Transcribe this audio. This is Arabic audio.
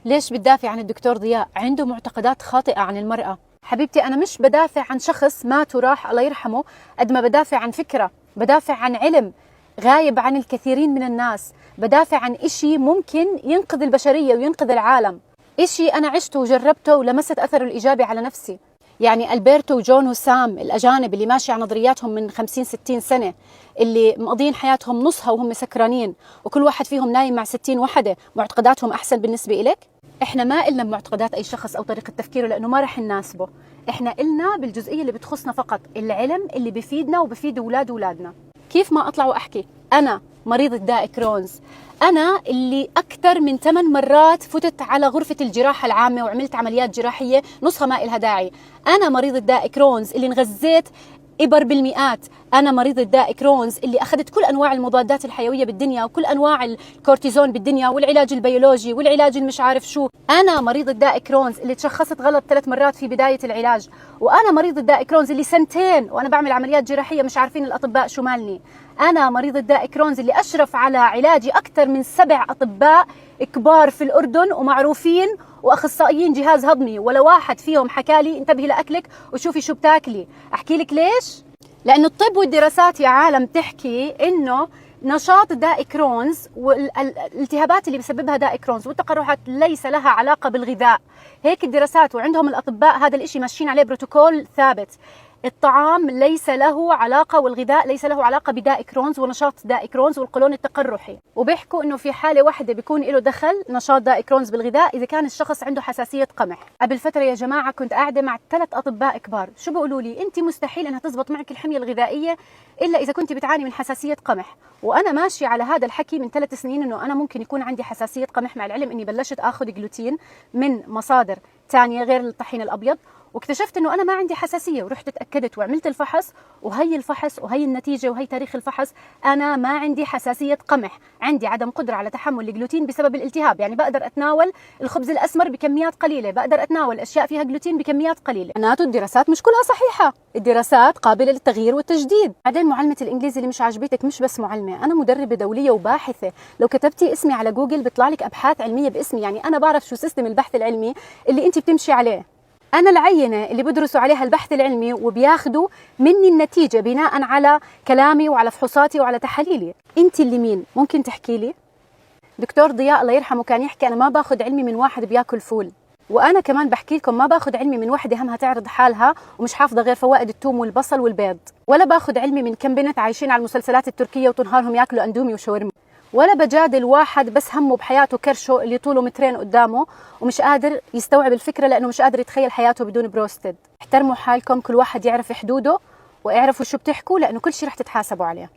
ليش بتدافع عن الدكتور ضياء؟ عنده معتقدات خاطئة عن المرأة. حبيبتي أنا مش بدافع عن شخص مات وراح الله يرحمه، قد ما بدافع عن فكرة، بدافع عن علم غايب عن الكثيرين من الناس، بدافع عن إشي ممكن ينقذ البشرية وينقذ العالم، إشي أنا عشته وجربته ولمست أثره الإيجابي على نفسي. يعني ألبرتو وجون وسام الأجانب اللي ماشي على نظرياتهم من 50-60 سنة، اللي مقضين حياتهم نصها وهم سكرانين، وكل واحد فيهم نايم مع 60 وحدة، معتقداتهم أحسن بالنسبة إلك؟ إحنا ما إلنا بمعتقدات أي شخص أو طريقة تفكيره لأنه ما رح نناسبه. إحنا إلنا بالجزئية اللي بتخصنا فقط، العلم اللي بفيدنا وبفيد أولاد أولادنا. كيف ما أطلع وأحكي أنا مريضة داء كرونز، أنا اللي أكثر من 8 مرات فتت على غرفة الجراحة العامة وعملت عمليات جراحية نصها ما إلها داعي، أنا مريضة داء كرونز اللي انغزيت إبر بالمئات، أنا مريضة داء كرونز اللي أخذت كل أنواع المضادات الحيوية بالدنيا وكل أنواع الكورتيزون بالدنيا والعلاج البيولوجي والعلاج المش عارف شو، أنا مريضة داء كرونز اللي تشخصت غلط 3 مرات في بداية العلاج، وأنا مريضة داء كرونز اللي 2 سنين وأنا بعمل عمليات جراحية مش عارفين الأطباء شو مالني، أنا مريضة داء كرونز اللي أشرف على علاجي أكثر من 7 أطباء كبار في الأردن ومعروفين واخصائيين جهاز هضمي، ولا واحد فيهم حكى لي انتبهي لاكلك وشوفي شو بتاكلي. احكي لك ليش؟ لانه الطب والدراسات يا عالم تحكي انه نشاط داء كرونز والالتهابات اللي بسببها داء كرونز والتقرحات ليس لها علاقه بالغذاء، هيك الدراسات وعندهم الاطباء هذا الاشي ماشيين عليه بروتوكول ثابت. الطعام ليس له علاقة والغذاء ليس له علاقة بداء كرونز ونشاط داء كرونز والقولون التقرحي، وبيحكوا انه في حالة واحدة بيكون له دخل نشاط داء كرونز بالغذاء اذا كان الشخص عنده حساسية قمح. قبل فترة يا جماعة كنت قاعدة مع 3 أطباء كبار، شو بيقولوا لي؟ انت مستحيل انها تزبط معك الحمية الغذائية الا اذا كنت بتعاني من حساسية قمح، وانا ماشية على هذا الحكي من 3 سنين انه انا ممكن يكون عندي حساسية قمح، مع العلم اني بلشت اخذ جلوتين من مصادر ثانية غير الطحين الابيض، واكتشفت انه انا ما عندي حساسيه، ورحت اتاكدت وعملت الفحص، وهي الفحص وهي النتيجه وهي تاريخ الفحص، انا ما عندي حساسيه قمح، عندي عدم قدره على تحمل الجلوتين بسبب الالتهاب، يعني بقدر اتناول الخبز الاسمر بكميات قليله، بقدر اتناول اشياء فيها جلوتين بكميات قليله. معناته الدراسات مش كلها صحيحه، الدراسات قابله للتغيير والتجديد. بعدين معلمه الانجليزي اللي مش عاجبتك مش بس معلمه، انا مدربه دوليه وباحثه، لو كتبتي اسمي على جوجل بيطلع لك ابحاث علميه باسمي، يعني انا بعرف شو سيستم البحث العلمي اللي انت بتمشي عليه، أنا العينة اللي بدرسوا عليها البحث العلمي وبياخدوا مني النتيجة بناء على كلامي وعلى فحوصاتي وعلى تحاليلي. أنت اللي مين؟ ممكن تحكي لي؟ دكتور ضياء الله يرحمه كان يحكي أنا ما باخد علمي من واحد بياكل فول، وأنا كمان بحكي لكم ما باخد علمي من وحدة همها تعرض حالها ومش حافظة غير فوائد الثوم والبصل والبيض، ولا باخد علمي من كم بنت عايشين على المسلسلات التركية وطنهارهم ياكلوا أندومي وشاورما، ولا بجادل واحد بس همه بحياته كرشه اللي طوله 2 متر قدامه ومش قادر يستوعب الفكرة لأنه مش قادر يتخيل حياته بدون بروستد. احترموا حالكم، كل واحد يعرف حدوده واعرفوا شو بتحكوا لأنه كل شيء رح تتحاسبوا عليه.